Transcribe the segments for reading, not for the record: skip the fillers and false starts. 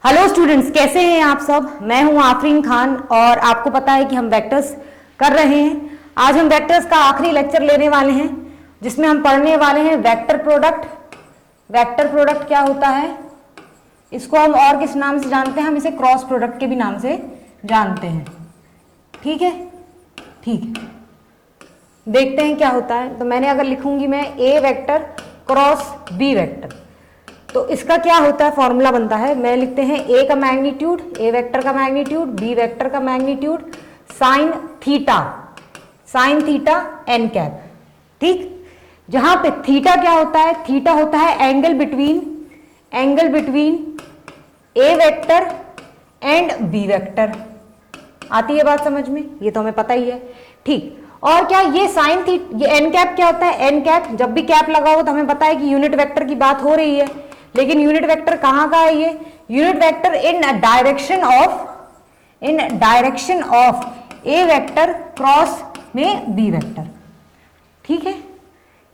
Hello students, कैसे हैं आप सब। मैं हूं आफरीन खान और आपको पता है कि हम वेक्टर्स कर रहे हैं। आज हम वेक्टर्स का आखिरी लेक्चर लेने वाले हैं जिसमें हम पढ़ने वाले हैं वेक्टर प्रोडक्ट। वेक्टर प्रोडक्ट क्या होता है, इसको हम और किस नाम से जानते हैं, हम इसे क्रॉस प्रोडक्ट के भी नाम से जानते हैं। ठीक है, ठीक है, देखते हैं क्या होता है। तो मैंने अगर लिखूंगी मैं ए वेक्टर क्रॉस बी वेक्टर, तो इसका क्या होता है, फॉर्मूला बनता है। मैं लिखते हैं ए का मैग्नीट्यूड, ए वेक्टर का मैग्नीट्यूड, बी वेक्टर का magnitude sine theta n cap. ठीक, जहां पे थीटा क्या होता है, थीटा होता है angle between A vector and B vector. आती है बात समझ में, ये तो हमें पता ही है। ठीक, और क्या ये साइन थीटा, ये एन कैप क्या होता है, एन कैप जब भी कैप लगा हो तो हमें पता है कि यूनिट वेक्टर की बात हो रही है, लेकिन यूनिट वेक्टर कहां का है, ये unit vector in direction of A vector cross में बी वेक्टर। ठीक है,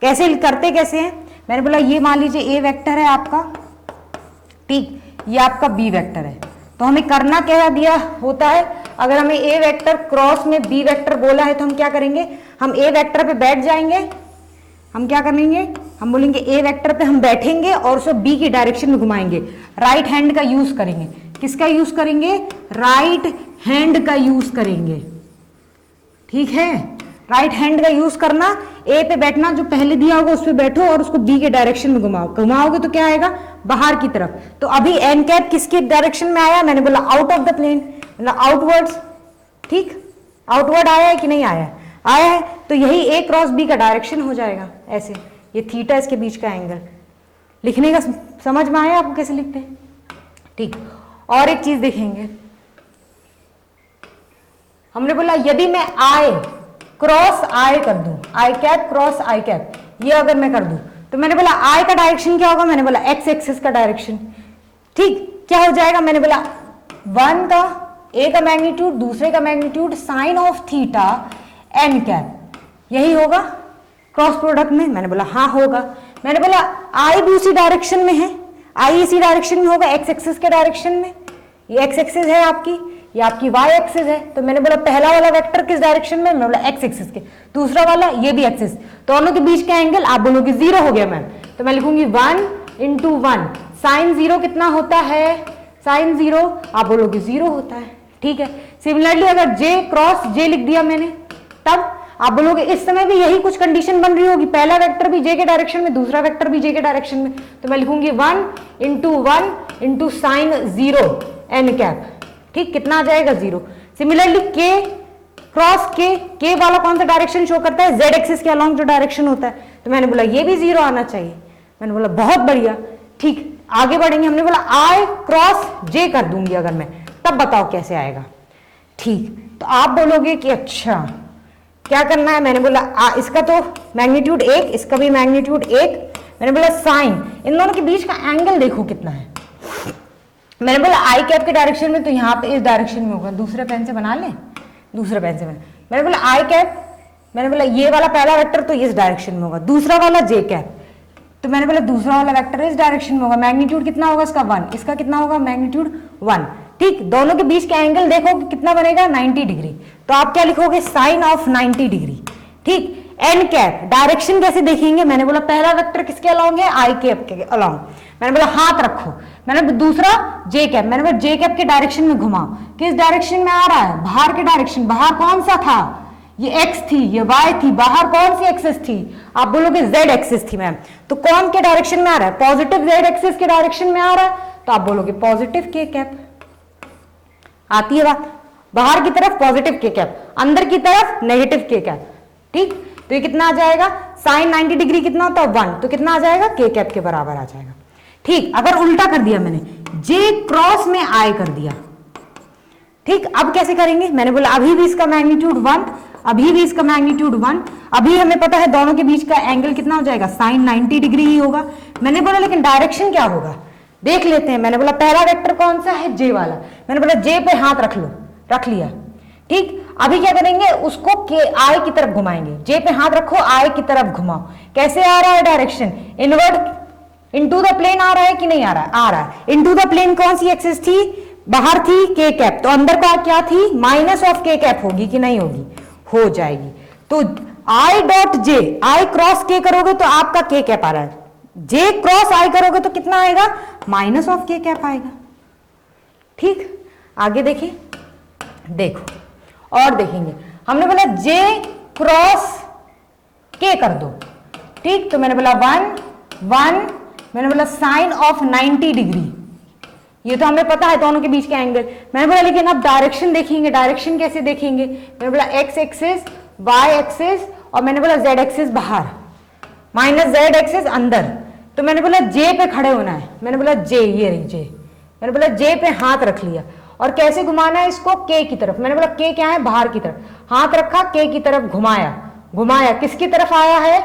कैसे करते कैसे हैं, मैंने बोला ये मान लीजिए ए वेक्टर है आपका, ठीक, ये आपका बी वेक्टर है। तो हमें करना क्या दिया होता है, अगर हमें ए वेक्टर क्रॉस में बी वेक्टर बोला है तो हम क्या करेंगे, हम ए वेक्टर पे बैठ जाएंगे। हम क्या करेंगे, हम बोलेंगे ए वेक्टर पे हम बैठेंगे और उसे बी की डायरेक्शन में घुमाएंगे। राइट हैंड का यूज करेंगे। किसका यूज करेंगे, राइट हैंड का यूज करेंगे। ठीक है, राइट हैंड का यूज करना, ए पे बैठना, जो पहले दिया होगा उस पे बैठो और उसको बी के डायरेक्शन में घुमाओगे तो क्या आएगा, बाहर की तरफ। तो अभी एन कैप किसके डायरेक्शन में आया, मैंने बोला आउट ऑफ द प्लेन, मतलब आउटवर्ड्स। ठीक, आउटवर्ड आया है कि नहीं आया है, तो यही ए क्रॉस बी का डायरेक्शन हो जाएगा। ऐसे ये थीटा इसके बीच का एंगल, लिखने का समझ में आया आपको कैसे लिखते हैं। ठीक, और एक चीज देखेंगे, हमने बोला यदि मैं आई क्रॉस आई कर दूं, आई कैप क्रॉस आई कैप, ये अगर मैं कर दूं तो मैंने बोला आई का डायरेक्शन क्या होगा, मैंने बोला एक्स एक्सिस का डायरेक्शन। ठीक, क्या हो जाएगा, मैंने बोला वन का ए का मैग्नीट्यूड, दूसरे का magnitude sine of theta n cap, यही होगा क्रॉस प्रोडक्ट में। मैंने बोला हाँ होगा। मैंने बोला आई भी उसी डायरेक्शन में है, आई इसी डायरेक्शन में होगा, एक्स एक्सिस के डायरेक्शन में। ये एक्स एक्सिस है आपकी, ये आपकी वाई एक्सिस है। तो मैंने बोला पहला वाला वेक्टर किस डायरेक्शन में, मैंने बोला एक्स एक्सिस के, दूसरा वाला ये भी एक्सिस, दोनों के बीच का एंगल आप बोलोगे जीरो हो गया मैम, तो मैं लिखूंगी 1 × 1 साइन जीरो कितना होता है, साइन जीरो आप बोलोगे जीरो होता है। ठीक है, सिमिलरली अगर जे क्रॉस जे लिख दिया मैंने, तब आप बोलोगे इस समय भी यही कुछ कंडीशन बन रही होगी, पहला वेक्टर भी जे के डायरेक्शन में, दूसरा वेक्टर भी जे के डायरेक्शन में, तो मैं लिखूंगी 1 × 1 × साइन जीरो एन कैप। ठीक, कितना आ जाएगा, जीरो। सिमिलरली के क्रॉस के वाला कौन सा डायरेक्शन शो करता है, जेड एक्सिस के अलोंग जो डायरेक्शन होता है, तो मैंने बोला ये भी जीरो आना चाहिए। मैंने बोला बहुत बढ़िया। ठीक, आगे बढ़ेंगे, हमने बोला आई क्रॉस जे कर दूंगी अगर मैं, तब बताओ कैसे आएगा। ठीक, तो आप बोलोगे कि अच्छा क्या करना है, मैंने बोला इसका तो मैग्नीट्यूड एक, इसका भी मैग्नीट्यूड एक। मैंने बोला साइन, इन दोनों के बीच का एंगल देखो कितना है। मैंने बोला आई कैप के डायरेक्शन में तो यहाँ पे इस डायरेक्शन में होगा, दूसरे पेन से बना ले, दूसरे पेन से बना। मैंने बोला आई कैप, मैंने बोला ये वाला पहला वेक्टर तो इस डायरेक्शन में होगा, दूसरा वाला जे कैप, तो मैंने बोला दूसरा वाला वेक्टर इस डायरेक्शन में होगा, मैग्नीट्यूड कितना होगा इसका 1, इसका कितना होगा मैग्नीट्यूड 1। ठीक, दोनों के बीच का एंगल देखो कितना बनेगा 90 डिग्री, तो आप क्या लिखोगे, साइन ऑफ 90 डिग्री। ठीक, एन कैप डायरेक्शन कैसे देखेंगे, मैंने बोला पहला वेक्टर किसके अलोंग है, आई कैप के अलोंग, मैंने बोला हाथ रखो। मैंने दूसरा जे कैप, मैंने बोला जे कैप के डायरेक्शन में घुमाओ, किस डायरेक्शन में आ रहा है, बाहर के डायरेक्शन। बाहर कौन सा था, ये एक्स थी, ये वाई थी, बाहर कौन सी एक्सिस थी, आप बोलोगे जेड एक्सिस थी मैम, तो कौन के डायरेक्शन में आ रहा है, पॉजिटिव जेड एक्सिस के डायरेक्शन में आ रहा है, तो आप बोलोगे पॉजिटिव के कैप। आती है बात, बाहर की तरफ पॉजिटिव के कैप, अंदर की तरफ नेगेटिव के कैप। ठीक, तो ये कितना आ जाएगा, साइन 90 डिग्री कितना होता है 1, तो कितना आ जाएगा, के कैप के बराबर आ जाएगा। ठीक, अगर उल्टा कर दिया मैंने, जे क्रॉस में आई कर दिया। ठीक, अब कैसे करेंगे, मैंने बोला अभी भी इसका मैग्नीट्यूड 1, अभी भी इसका मैग्नीट्यूड 1, अभी हमें पता है दोनों के बीच का एंगल कितना हो जाएगा, साइन 90 डिग्री ही होगा। मैंने बोला लेकिन डायरेक्शन क्या होगा, देख लेते हैं। मैंने बोला पहला वेक्टर कौन सा है, जे वाला, मैंने बोला जे पे हाथ रख लो, रख लिया। ठीक, अभी क्या करेंगे, उसको के आई की तरफ घुमाएंगे, जे पे हाथ रखो, आई की तरफ घुमाओ। कैसे आ रहा है direction, inward into the plane आ रहा है कि नहीं आ रहा है? आ रहा है। इनटू द प्लेन कौन सी एक्सिस थी? बाहर थी के कैप, तो अंदर का क्या थी? माइनस ऑफ के कैप होगी कि नहीं होगी? हो जाएगी। तो I dot J, I cross के करोगे तो आपका के कैप आ रहा है, जे क्रॉस आई करोगे तो कितना आएगा? माइनस ऑफ के कैप आएगा। ठीक, आगे देखिए, देखो और देखेंगे। हमने बोला जे क्रॉस के कर दो, ठीक, तो मैंने बोला 1 1, मैंने बोला साइन ऑफ 90 डिग्री, ये तो हमें पता है दोनों के बीच के एंगल। मैंने बोला लेकिन अब डायरेक्शन देखेंगे, डायरेक्शन कैसे देखेंगे? मैंने बोला एक्स एक्सिस, वाई एक्सिस, और मैंने बोला जेड एक्सिस बाहर, माइनस जेड एक्सिस अंदर। तो मैंने बोला जे पे खड़े होना है, मैंने बोला जे, ये रही जे, मैंने बोला जे पे हाथ रख लिया, और कैसे घुमाना है इसको? के की तरफ। मैंने बोला के क्या है? बाहर की तरफ। हाथ रखा, के की तरफ घुमाया, घुमाया, किसकी तरफ आया है?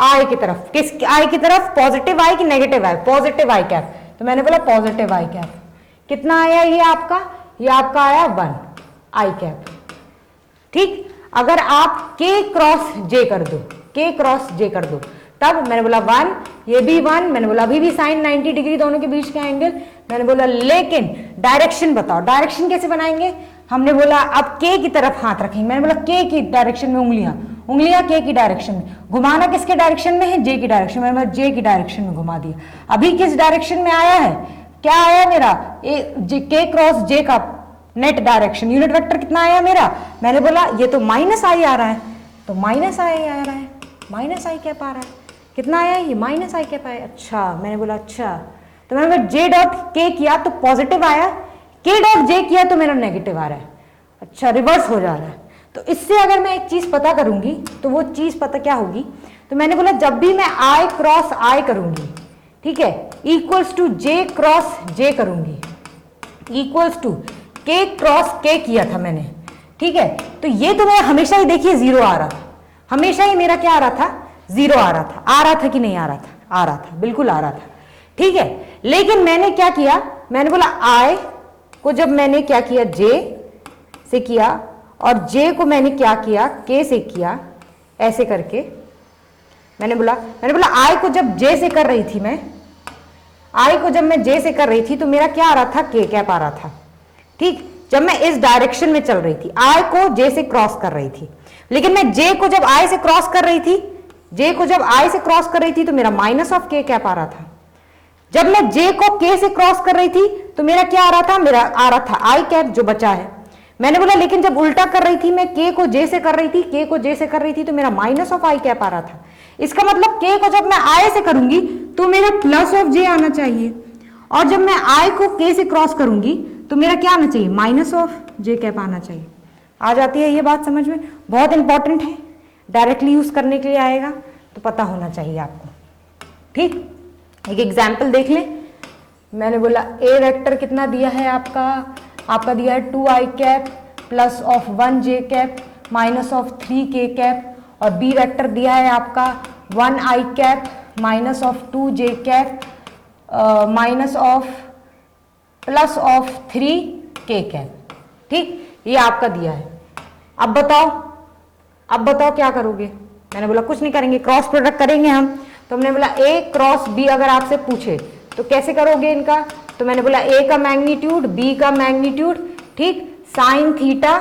आई की तरफ। किस आई की तरफ? पॉजिटिव आई कि नेगेटिव आई? पॉजिटिव आई कैप। तो मैंने बोला पॉजिटिव आई कैप। कितना आया ये आपका? ये आपका आया 1 आई कैप। ठीक, अगर आप के क्रॉस जे कर दो, के क्रॉस जे कर दो, तब मैंने बोला 1, ये भी 1, मैंने बोला अभी भी साइन 90 डिग्री दोनों के बीच का एंगल। मैंने बोला लेकिन डायरेक्शन बताओ, डायरेक्शन कैसे बनाएंगे? हमने बोला अब के की तरफ हाथ रखेंगे, मैंने बोला के की डायरेक्शन में उंगलियां के की डायरेक्शन में, घुमाना किसके डायरेक्शन में है? जे की डायरेक्शन में। मैंने जे की डायरेक्शन में घुमा दिया। अभी किस डायरेक्शन में आया है? क्या आया मेरा? के क्रॉस जे का नेट डायरेक्शन, यूनिट वेक्टर कितना आया मेरा? मैंने बोला ये तो माइनस आई आ रहा है, तो माइनस आई आ रहा है, माइनस आई कैप आ रहा है। कितना आया? ये माइनस आई कैप आया। अच्छा, मैंने बोला अच्छा, तो मैंने जे डॉट के किया तो पॉजिटिव आया, के डॉट जे किया तो मेरा नेगेटिव आ रहा है। अच्छा, रिवर्स हो जा रहा है। तो इससे अगर मैं एक चीज पता करूंगी तो वो चीज पता क्या होगी? तो मैंने बोला जब भी मैं आई क्रॉस आई करूंगी, ठीक है, इक्वल्स टू जे क्रॉस जे करूंगी, इक्वल्स टू के क्रॉस के किया था मैंने, ठीक है, तो ये तो मैं हमेशा ही देखिए 0 आ रहा था, हमेशा ही मेरा क्या आ रहा था? 0 आ रहा था कि नहीं आ रहा था? आ रहा था, बिल्कुल आ रहा था, ठीक है। लेकिन मैंने क्या किया? मैंने बोला आई को जब मैंने क्या किया? जे से किया, और जे को मैंने क्या किया? के से किया, ऐसे करके। मैंने बोला आई को जब जे से कर रही थी मैं, आई को जब मैं जे से कर रही थी तो मेरा क्या आ रहा था? के कैप आ रहा था, ठीक, जब मैं इस डायरेक्शन में चल रही थी, आई को जे से क्रॉस कर रही थी। लेकिन मैं जे को जब आई से क्रॉस कर रही थी, जे को जब आई से क्रॉस कर रही थी तो मेरा माइनस ऑफ के कैप आ रहा था। जब मैं जे को के से क्रॉस कर रही थी तो मेरा क्या आ रहा था? मेरा आ रहा था आई कैप जो बचा है। मैंने बोला लेकिन जब उल्टा कर रही थी, मैं के को जे से कर रही थी, के को जे से कर रही थी, तो मेरा माइनस ऑफ आई कैप आ रहा था। इसका मतलब के को जब मैं आई से करूंगी तो मेरा प्लस ऑफ जे आना चाहिए, और जब मैं आई को के से क्रॉस करूंगी तो मेरा क्या आना चाहिए? माइनस ऑफ जे कैप आना चाहिए। आ जाती है ये बात समझ में? बहुत इंपॉर्टेंट है, डायरेक्टली यूज करने के लिए आएगा तो पता होना चाहिए आपको, ठीक। एक एग्जाम्पल देख लें। मैंने बोला ए वेक्टर कितना दिया है आपका दिया है 2 i cap plus of 1 j cap minus of 3 k cap, और बी वेक्टर दिया है आपका 1 i cap minus of 2 j cap minus of plus of 3 k cap, ठीक, ये आपका दिया है। अब बताओ क्या करोगे? मैंने बोला कुछ नहीं करेंगे, क्रॉस प्रोडक्ट करेंगे हम। तो हमने बोला ए क्रॉस बी अगर आपसे पूछे तो कैसे करोगे इनका? तो मैंने बोला ए का मैग्नीट्यूड, बी का मैग्नीट्यूड, ठीक, साइन थीटा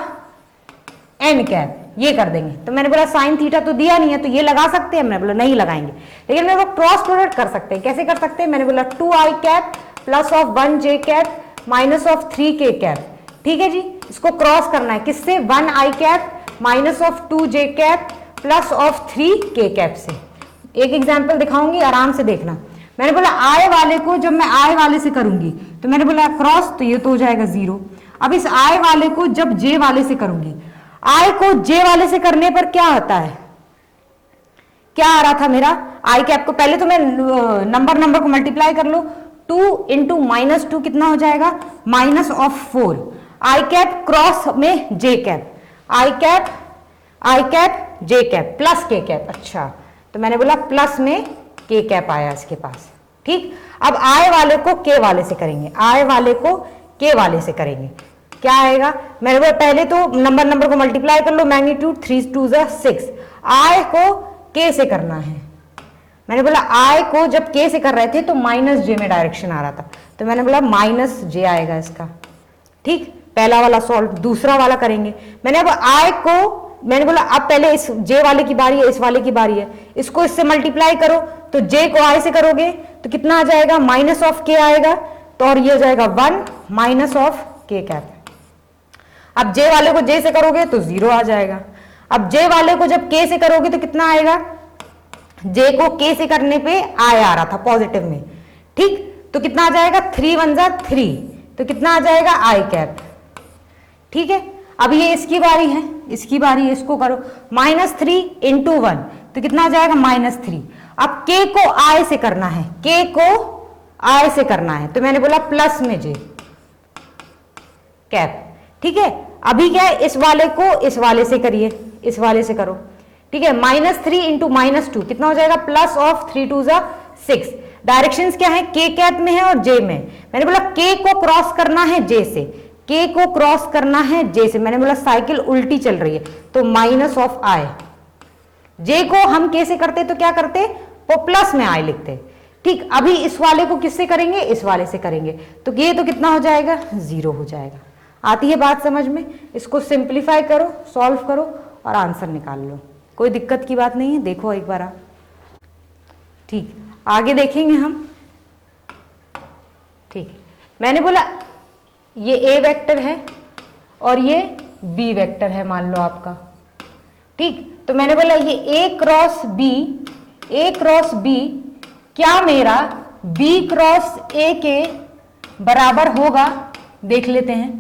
एन कैप, ये कर देंगे। तो मैंने बोला साइन थीटा तो दिया नहीं है तो ये लगा सकते हैं? मैंने बोला नहीं लगाएंगे, लेकिन मैं वो क्रॉस प्रोडक्ट कर सकते हैं। कैसे कर सकते हैं? मैंने बोला 2 i cap plus of 1 j cap minus of 3 k cap, ठीक है जी। इसको क्रॉस करना है किससे? 1 i cap minus of 2 j cap plus of 3 k cap से। एक एग्जाम्पल दिखाऊंगी, आराम से देखना। मैंने बोला आई वाले को जब मैं आई वाले से करूंगी तो मैंने बोला क्रॉस, तो ये तो हो जाएगा 0। अब इस आई वाले को जब जे वाले से करूंगी, आई को जे वाले से करने पर क्या होता है? क्या आ रहा था मेरा? आई कैप को पहले तो मैं नंबर को मल्टीप्लाई कर लो, 2 इंटू माइनस 2 कितना हो जाएगा? Minus of 4 I cap cross में जे कैप, आई कैप जे कैप प्लस के कैप। अच्छा, तो मैंने बोला प्लस में के कैप आया इसके पास, ठीक। अब आई वाले को के वाले से करेंगे, आई वाले को के वाले से करेंगे, क्या आएगा? मैंने बोला पहले तो नंबर को मल्टीप्लाई कर लो, मैग्नीट्यूड 3 2 6, आई को के से करना है मैंने बोला आई को जब के से कर रहे थे तो माइनस जे में डायरेक्शन आ रहा था, तो मैंने बोला माइनस जे आएगा इसका। ठीक, पहला वाला सॉल्व, दूसरा वाला करेंगे। मैंने अब आई को मैंने बोला अब पहले इस जे वाले की बारी है, इस वाले की बारी है, इसको इससे मल्टीप्लाई करो, तो जे को आई से करोगे तो कितना आ जाएगा, माइनस ऑफ के आएगा, तो और ये हो जाएगा 1 माइनस ऑफ के कैप। अब जे वाले को जे से करोगे तो 0 आ जाएगा। अब जे वाले को जब के से करोगे तो कितना आएगा, जे को के से करने पे आई आ रहा था पॉजिटिव में। ठीक, तो कितना आ जाएगा, 3 1 जा 3, तो कितना आ जाएगा आई कैप। ठीक है, अब ये इसकी बारी है, इसकी बारी है, इसको करो -3 इंटू 1, तो कितना आ जाएगा -3। अब के को आई से करना है, के को आई से करना है, तो मैंने बोला प्लस में जे कैप। ठीक है, अभी क्या है, इस वाले को इस वाले से करिए, इस वाले से करो। ठीक है, -3 इंटू -2 कितना हो जाएगा, प्लस ऑफ 3 2 जा 6। डायरेक्शंस क्या है, के कैप में है और जे में। मैंने बोला के को क्रॉस करना है जे से, के को क्रॉस करना है जे से। मैंने बोला साइकिल उल्टी चल रही है, तो माइनस ऑफ आई। जे को हम के से करते तो क्या करते, वो प्लस में आई लिखते। ठीक, अभी इस वाले को किससे करेंगे, इस वाले से करेंगे, तो ये तो कितना हो जाएगा, 0 हो जाएगा। आती है बात समझ में? इसको सिंप्लीफाई करो, सॉल्व करो और आंसर निकाल लो, कोई दिक्कत की बात नहीं है। देखो एक बार आप, ठीक, आगे देखेंगे हम। ठीक, मैंने बोला ये ए वेक्टर है और ये बी वेक्टर है मान लो आपका। ठीक, तो मैंने बोला ये ए क्रॉस बी क्या मेरा बी क्रॉस ए के बराबर होगा, देख लेते हैं।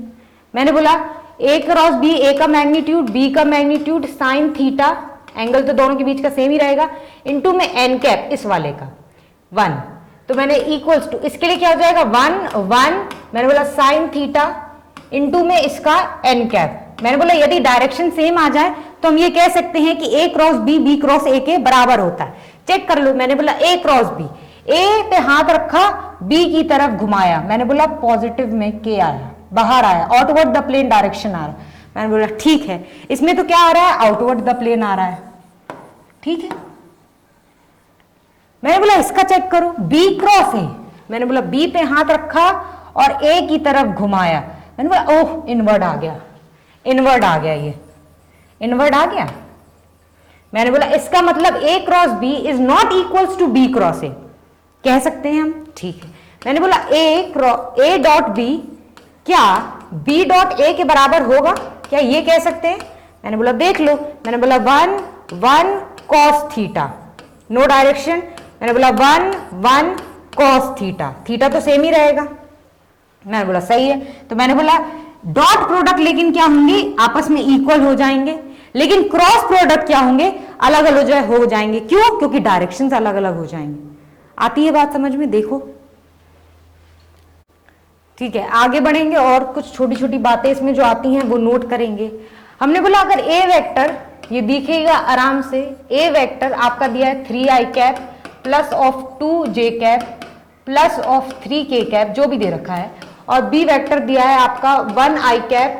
मैंने बोला ए क्रॉस बी, ए का मैग्नीट्यूड, बी का मैग्नीट्यूड साइन थीटा, एंगल तो दोनों के बीच का सेम ही रहेगा, इनटू में एन कैप इस वाले का 1, तो मैंने इक्वल्स टू, इसके लिए क्या हो जाएगा 1 1, मैंने बोला साइन थीटा इनटू में इसका एन कैप। मैंने बोला यदि डायरेक्शन सेम आ जाए तो हम ये कह सकते हैं कि A cross B, B cross A के बराबर होता है। चेक कर लो, मैंने बोला ए क्रॉस बी, ए पे हाथ रखा, बी की तरफ घुमाया, मैंने बोला पॉजिटिव में के आया, बाहर आया, आउटवर्ड द प्लेन डायरेक्शन आ रहा है। मैंने बोला ठीक है, इसमें तो क्या आ रहा है, आउटवर्ड द प्लेन आ रहा है। ठीक है, मैंने बोला इसका चेक करो, बी क्रॉस ए, मैंने बोला बी पे हाथ रखा और ए की तरफ घुमाया, मैंने बोला ओह इनवर्ड आ गया, इनवर्ड आ गया, ये इनवर्ड आ गया। मैंने बोला इसका मतलब A cross B is not equals to B cross A, कह सकते हैं हम। ठीक है, मैंने बोला ए डॉट बी क्या बी डॉट ए के बराबर होगा, क्या ये कह सकते हैं? मैंने बोला देख लो, मैंने बोला 1 1 कॉस थीटा, नो डायरेक्शन, मैंने बोला 1 1 कॉस थीटा, थीटा तो सेम ही रहेगा। मैंने बोला सही है, तो मैंने बोला डॉट प्रोडक्ट लेकिन क्या होंगे, आपस में इक्वल हो जाएंगे, लेकिन क्रॉस प्रोडक्ट क्या होंगे, अलग अलग हो जाएंगे। क्यों? क्योंकि डायरेक्शंस अलग अलग हो जाएंगे। आती है बात समझ में? देखो ठीक है, आगे बढ़ेंगे और कुछ छोटी छोटी बातें इसमें जो आती हैं वो नोट करेंगे। हमने बोला अगर ए वेक्टर, ये दिखेगा आराम से, ए वेक्टर आपका दिया है 3i cap plus of 2j cap plus of 3k cap, जो भी दे रखा है, और बी वेक्टर दिया है आपका 1i cap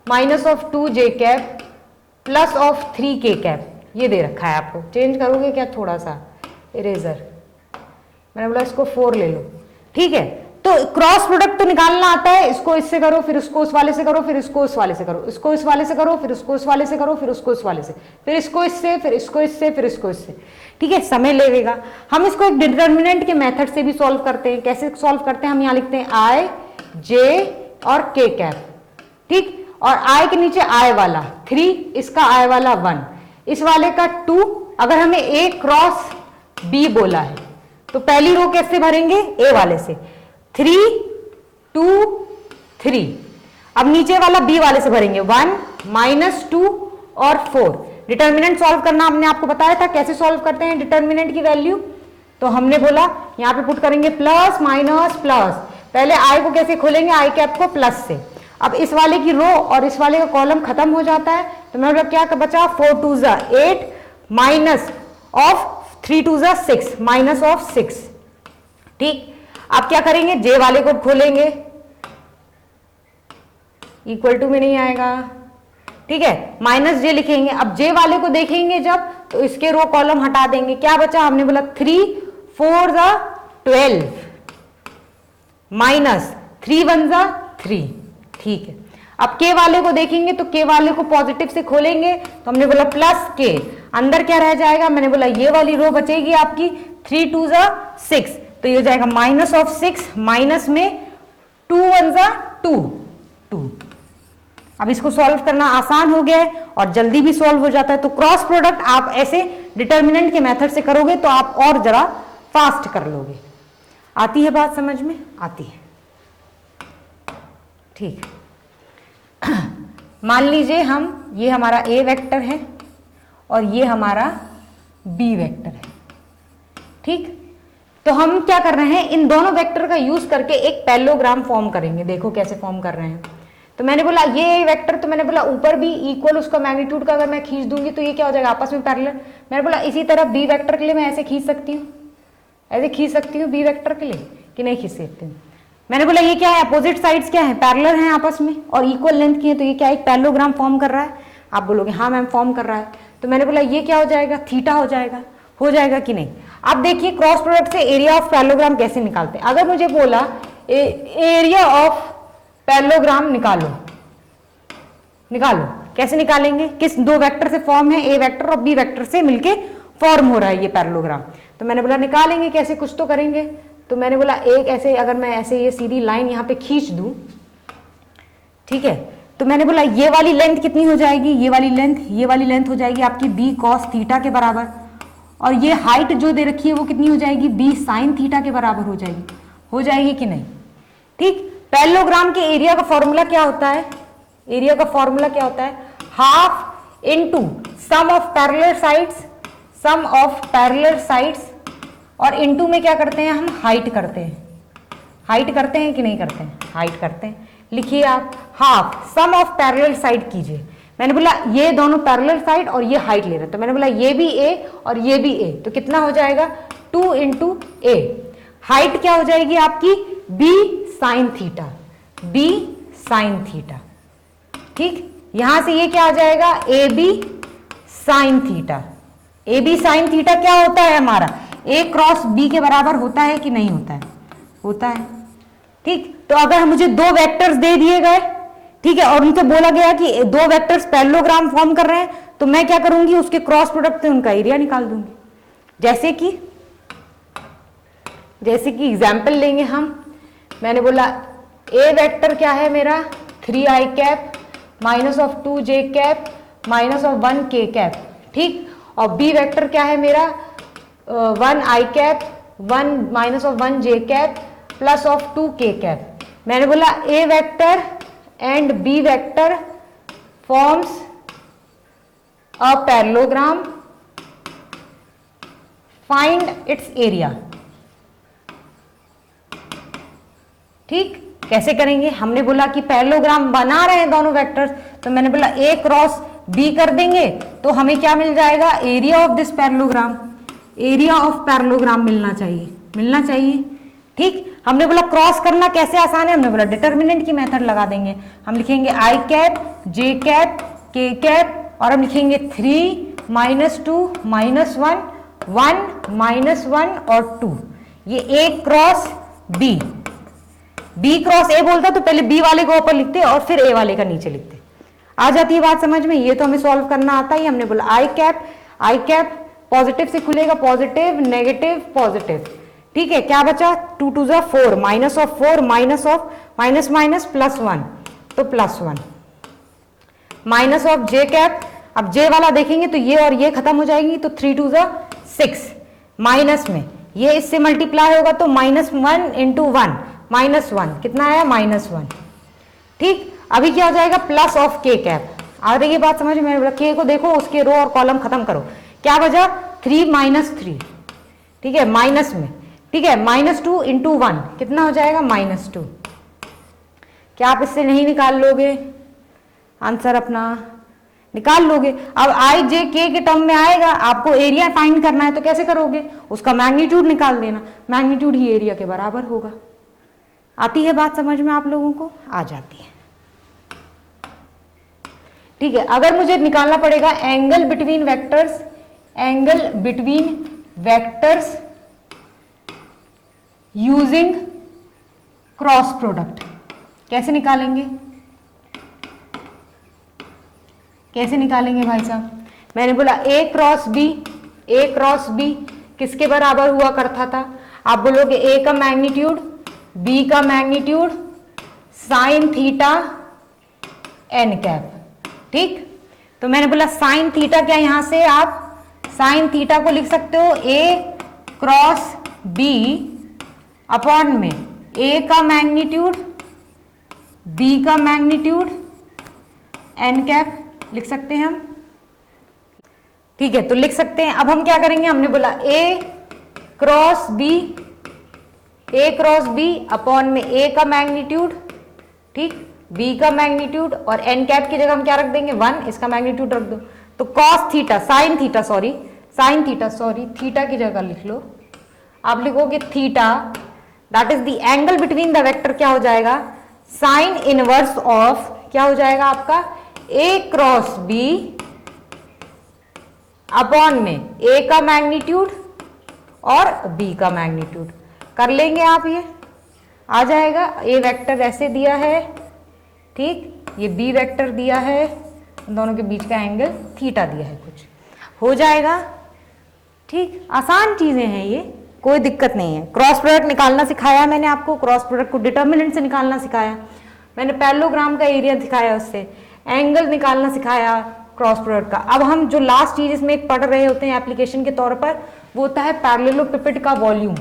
minus of 2j cap plus of 3k cap, ये दे रखा है आपको। चेंज करोगे क्या थोड़ा सा, इरेजर, मैंने बोला इसको 4 ले लो। ठीक है, तो क्रॉस प्रोडक्ट तो निकालना आता है, इसको इससे करो, फिर उसको उस वाले से करो, फिर इसको उस वाले से करो, इसको इस वाले से करो, फिर उसको उस वाले से करो, फिर उसको उस वाले से, फिर इसको इससे, फिर इसको इससे, फिर इसको इससे। ठीक है, समय लगेगा। हम इसको एक डिटर्मिनेंट के मेथड से भी सॉल्व करते हैं। कैसे सॉल्व करते हैं? हम यहाँ लिखते हैं आई जे और के कैप, ठीक, और आई के नीचे आई वाला 3, इसका आई वाला 1, इस वाले का 2। अगर हमें ए क्रॉस बी बोला है तो पहली रो कैसे भरेंगे, ए वाले से, 3 2 3। अब नीचे वाला बी वाले से भरेंगे 1 -2 और 4। डिटर्मिनेंट सॉल्व करना हमने आपको बताया था, कैसे सॉल्व करते हैं डिटर्मिनेंट की वैल्यू। तो हमने बोला यहां पे पुट करेंगे प्लस माइनस प्लस, पहले आई को कैसे खोलेंगे, आई कैप को प्लस से। अब इस वाले की रो और इस वाले का कॉलम खत्म हो जाता है, तो मतलब क्या बचा, 4 2 जा 8 माइनस ऑफ 3 2 जा 6 माइनस ऑफ 6। ठीक, आप क्या करेंगे, जे वाले को खोलेंगे, इक्वल टू में नहीं आएगा। ठीक है, माइनस जे लिखेंगे। अब जे वाले को देखेंगे जब, तो इसके रो कॉलम हटा देंगे, क्या बचा, हमने बोला 3 4 जा 12 माइनस 3 1 जा 3। ठीक है, अब के वाले को देखेंगे तो के वाले को पॉजिटिव से खोलेंगे तो हमने बोला प्लस के, अंदर क्या रह जाएगा, मैंने बोला ये वाली रो बचेगी आपकी 3 2 जा 6, तो ये हो जाएगा माइनस ऑफ 6, माइनस में 2 1 जा 2 2। अब इसको सॉल्व करना आसान हो गया है और जल्दी भी सॉल्व हो जाता है। तो क्रॉस प्रोडक्ट आप ऐसे डिटर्मिनेंट के मेथड से करोगे तो आप और जरा फास्ट कर लोगे। आती है बात समझ में? आती है, ठीक। मान लीजिए हम, ये हमारा ए वेक्टर है और ये हमारा बी वेक्टर है, ठीक। तो हम क्या कर रहे हैं, इन दोनों वेक्टर का यूज करके एक पैरेललोग्राम फॉर्म करेंगे। देखो कैसे फॉर्म कर रहे हैं। तो मैंने बोला ये वेक्टर, तो मैंने बोला ऊपर भी इक्वल उसका मैग्नीट्यूड का अगर मैं खींच दूंगी तो ये क्या हो जाएगा, आपस में पैरेलल। मैंने बोला इसी तरह बी वेक्टर के लिए मैं ऐसे खींच सकती हूँ, ऐसे खींच सकती हूँ बी वेक्टर के लिए कि नहीं खींच सकती हूँ। मैंने बोला ये क्या है, अपोजिट साइड्स क्या है, पैरेलल हैं आपस में और इक्वल लेंथ की है, तो ये क्या एक पैरेललोग्राम फॉर्म कर रहा है। आप बोलोगे हाँ मैम फॉर्म कर रहा है। तो मैंने बोला ये क्या हो जाएगा, थीटा हो जाएगा कि नहीं। अब देखिए क्रॉस प्रोडक्ट से एरिया ऑफ पैरेललोग्राम कैसे निकालते हैं। अगर मुझे बोला एरिया ऑफ पैरेललोग्राम निकालो, कैसे निकालेंगे, किस दो वेक्टर से फॉर्म है, ए वेक्टर और बी वेक्टर से मिलके फॉर्म हो रहा है ये पैरेललोग्राम। तो मैंने बोला निकालेंगे कैसे, कुछ तो करेंगे। तो मैंने बोला एक ऐसे, अगर मैं ऐसे ये सीधी लाइन यहाँ पे खींच दूं, ठीक है, तो मैंने बोला ये वाली लेंथ कितनी हो जाएगी, ये वाली लेंथ हो जाएगी आपकी बी कॉस थीटा के बराबर, और ये हाइट जो दे रखी है वो कितनी हो जाएगी, बी साइन थीटा के बराबर हो जाएगी कि नहीं। ठीक, पैरेललोग्राम के एरिया का फॉर्मूला क्या होता है, एरिया का फॉर्मूला क्या होता है, half into sum of parallel sides, और इनटू में क्या करते हैं हम, हाइट करते हैं कि नहीं करते हैं, हाइट करते हैं। लिखिए आप half sum of parallel side कीजिए। मैंने बोला ये दोनों पैरेलल साइड और ये हाइट ले रहे हैं, तो मैंने बोला ये भी ए और ये भी ए, तो कितना हो जाएगा 2 इंटू ए। हाइट क्या हो जाएगी आपकी बी साइन थीटा, ठीक। यहां से ये क्या आ जाएगा A B sine theta. A B sine theta क्या होता है हमारा, ए क्रॉस बी के बराबर होता है कि नहीं होता है, होता है, ठीक। तो अगर मुझे दो वेक्टर्स दे दिए गए, ठीक है, और उनसे बोला गया कि दो वेक्टर्स पैरेललोग्राम फॉर्म कर रहे हैं, तो मैं क्या करूंगी, उसके क्रॉस प्रोडक्ट से उनका एरिया निकाल दूंगी। जैसे कि एग्जाम्पल लेंगे हम। मैंने बोला ए वेक्टर क्या है मेरा 3i cap minus of 2j cap minus of 1k cap, ठीक। और बी वेक्टर क्या है मेरा 1i cap 1 minus of 1j cap plus of 2k cap. मैंने बोला A vector and B vector forms a parallelogram, find its area. ठीक, कैसे करेंगे, हमने बोला कि पैरेललोग्राम बना रहे हैं दोनों वेक्टर्स, तो मैंने बोला ए क्रॉस बी कर देंगे तो हमें क्या मिल जाएगा, area of this parallelogram, area of parallelogram मिलना चाहिए, ठीक। हमने बोला क्रॉस करना कैसे आसान है, हमने बोला डिटर्मिनेंट की मेथड लगा देंगे। हम लिखेंगे आई कैप जे कैप के कैप, और हम लिखेंगे 3 माइनस 2 माइनस 1 1 माइनस 1 और 2। ये A cross B, B cross A बोलता तो पहले बी वाले को ऊपर लिखते और फिर ए वाले का नीचे लिखते। आ जाती है बात समझ में, ये तो हमें सॉल्व करना आता ही। हमने बोला आई कैप पॉजिटिव से खुलेगा, पॉजिटिव नेगेटिव पॉजिटिव, ठीक है। क्या बचा 2 2 जा 4 minus of 4 minus of minus minus plus 1, तो plus 1 minus of J cap. अब जे वाला देखेंगे तो ये और ये खत्म हो जाएंगी, तो 3 2 जा 6 माइनस में ये इससे मल्टीप्लाई होगा तो -1 इंटू 1 -1 कितना आया -1, ठीक। अभी क्या हो जाएगा प्लस ऑफ के कैप। आ रही है बात समझ में, मैंने बोला के को देखो उसके रो और कॉलम खत्म करो, क्या बचा 3 माइनस 3, ठीक है, माइनस में, ठीक है, -2 इंटू 1 कितना हो जाएगा -2। क्या आप इससे नहीं निकाल लोगे आंसर अपना, निकाल लोगे। अब आई जे के टर्म में आएगा, आपको एरिया फाइंड करना है तो कैसे करोगे, उसका मैग्नीट्यूड निकाल देना, मैग्नीट्यूड ही एरिया के बराबर होगा। आती है बात समझ में आप लोगों को, आ जाती है। ठीक है, अगर मुझे निकालना पड़ेगा angle between vectors, angle between vectors using cross product, कैसे निकालेंगे, कैसे निकालेंगे भाई साहब? मैंने बोला A cross B, A cross B किसके बराबर हुआ करता था? आप बोलोगे ए का मैग्नीट्यूड, बी का magnitude sine theta n cap, ठीक। तो मैंने बोला साइन थीटा, क्या यहां से आप साइन थीटा को लिख सकते हो ए क्रॉस बी अपॉन में ए का मैग्नीट्यूड, बी का मैग्नीट्यूड एन कैप लिख सकते हैं हम, ठीक है। तो लिख सकते हैं। अब हम क्या करेंगे, हमने बोला A cross B, A cross B upon में ए का मैग्नीट्यूड, ठीक, बी का मैग्नीट्यूड और एन कैप की जगह हम क्या रख देंगे 1, इसका मैग्नीट्यूड रख दो। तो cos theta, sine theta sorry, sine theta sorry, theta की जगह लिख लो, आप लिखोगे theta, that is the angle between the vector, क्या हो जाएगा साइन इनवर्स ऑफ, क्या हो जाएगा आपका ए क्रॉस बी अपॉन में ए का मैग्नीट्यूड और बी का मैग्नीट्यूड कर लेंगे आप, ये आ जाएगा। ए वेक्टर ऐसे दिया है, ठीक, ये बी वेक्टर दिया है, दोनों के बीच का एंगल थीटा दिया है, कुछ हो जाएगा, ठीक। आसान चीजें हैं ये, कोई दिक्कत नहीं है। क्रॉस प्रोडक्ट निकालना सिखाया मैंने आपको, क्रॉस प्रोडक्ट को डिटर्मिनेंट से निकालना सिखाया मैंने, पैरेललोग्राम का एरिया सिखाया, उससे एंगल निकालना सिखाया क्रॉस प्रोडक्ट का। अब हम जो लास्ट चीज इसमें एक पढ़ रहे होते हैं एप्लीकेशन के तौर पर, वो होता है पैरेललोपिपेड का वॉल्यूम,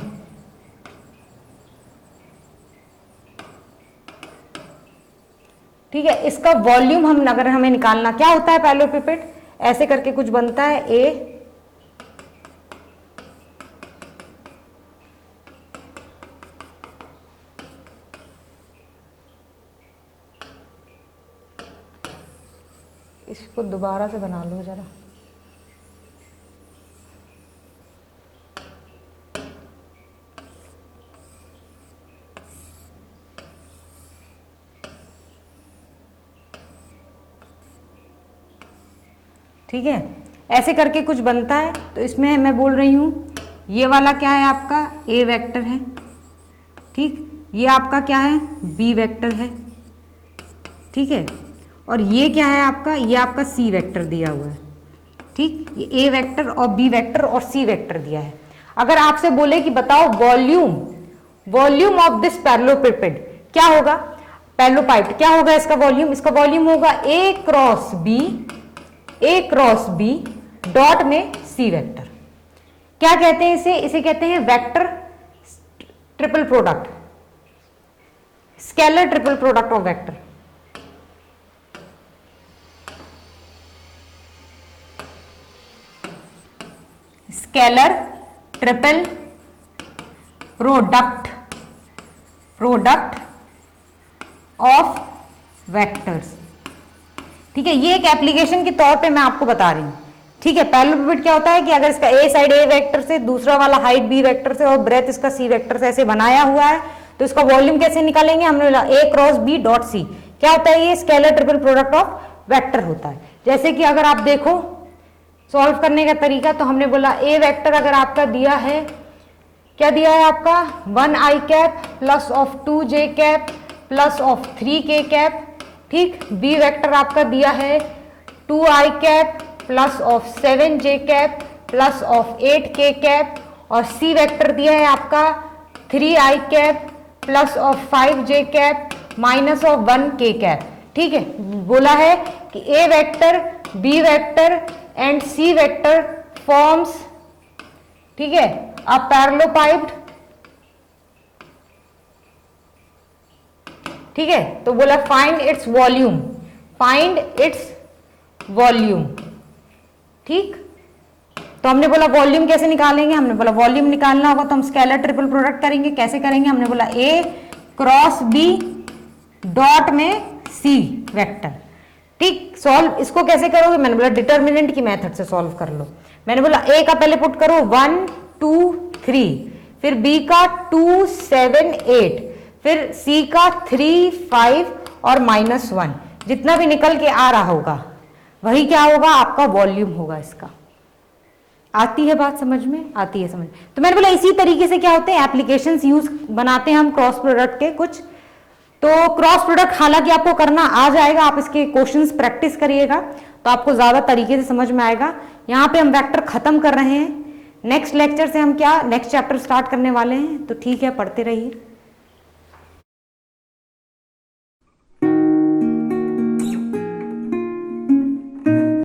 ठीक है। इसका वॉल्यूम हम अगर हमें निकालना, क्या होता है पैरेललोपिपेड, ऐसे करके कुछ बनता है ए, इसको दोबारा से बना लो जरा, ठीक है, ऐसे करके कुछ बनता है। तो इसमें मैं बोल रही हूं ये वाला क्या है आपका ए वेक्टर है, ठीक, ये आपका क्या है बी वेक्टर है, ठीक है, और ये क्या है आपका, ये आपका सी वेक्टर दिया हुआ है, ठीक, ये ए वेक्टर और बी वेक्टर और सी वेक्टर दिया है। अगर आपसे बोले कि बताओ वॉल्यूम, वॉल्यूम ऑफ दिस पैरेललोपिपेड क्या होगा, पैरेललोपाइड क्या होगा इसका वॉल्यूम, इसका वॉल्यूम होगा ए cross B, A cross B dot में सी वेक्टर। क्या कहते हैं इसे, इसे कहते हैं vector triple product, scalar triple product of vector, scalar triple product, product of vectors, ठीक है। ये एक एप्लीकेशन के तौर पे मैं आपको बता रही हूं, ठीक है। पैरेललोपिपेड क्या होता है कि अगर इसका ए साइड ए वेक्टर से, दूसरा वाला हाइट बी वेक्टर से और ब्रेथ इसका सी वेक्टर से ऐसे बनाया हुआ है, तो इसका वॉल्यूम कैसे निकालेंगे, हमने बोला A cross B dot C, क्या होता है ये scalar triple product of vector होता है। जैसे कि अगर आप देखो सॉल्व करने का तरीका, तो हमने बोला ए वेक्टर अगर आपका दिया है, क्या दिया है आपका 1 i cap plus of 2 j cap plus of 3 k cap, ठीक। बी वेक्टर आपका दिया है 2 i cap plus of 7 j cap plus of 8 k cap, और सी वेक्टर दिया है आपका 3 i cap plus of 5 j cap minus of 1 k cap, ठीक है। बोला है कि A vector, B vector and C vector forms, ठीक है, अ पैरेललोपाइड, ठीक है। तो बोला find its volume, find its volume, ठीक। तो हमने बोला वॉल्यूम कैसे निकालेंगे, हमने बोला वॉल्यूम निकालना होगा तो हम स्केलर ट्रिपल प्रोडक्ट करेंगे। कैसे करेंगे, हमने बोला ए क्रॉस बी डॉट में सी वेक्टर, ठीक। सॉल्व इसको कैसे करोगे, मैंने बोला डिटर्मिनेंट की मेथड से सॉल्व कर लो। मैंने बोला ए का पहले पुट करो 1 2 3, फिर बी का 2 7 8, फिर सी का 3 5 और -1, जितना भी निकल के आ रहा होगा वही क्या होगा, आपका वॉल्यूम होगा इसका। आती है बात समझ में, आती है समझ। तो मैंने बोला इसी तरीके से क्या होते हैं एप्लीकेशंस यूज बनाते हैं हम क्रॉस प्रोडक्ट के कुछ। तो क्रॉस प्रोडक्ट हालांकि आपको करना आ जाएगा, आप इसके क्वेश्चंस प्रैक्टिस करिएगा तो आपको ज्यादा तरीके से समझ में आएगा। यहाँ पे हम वेक्टर खत्म कर रहे हैं, नेक्स्ट लेक्चर से हम क्या नेक्स्ट चैप्टर स्टार्ट करने वाले हैं, तो ठीक है पढ़ते रहिए।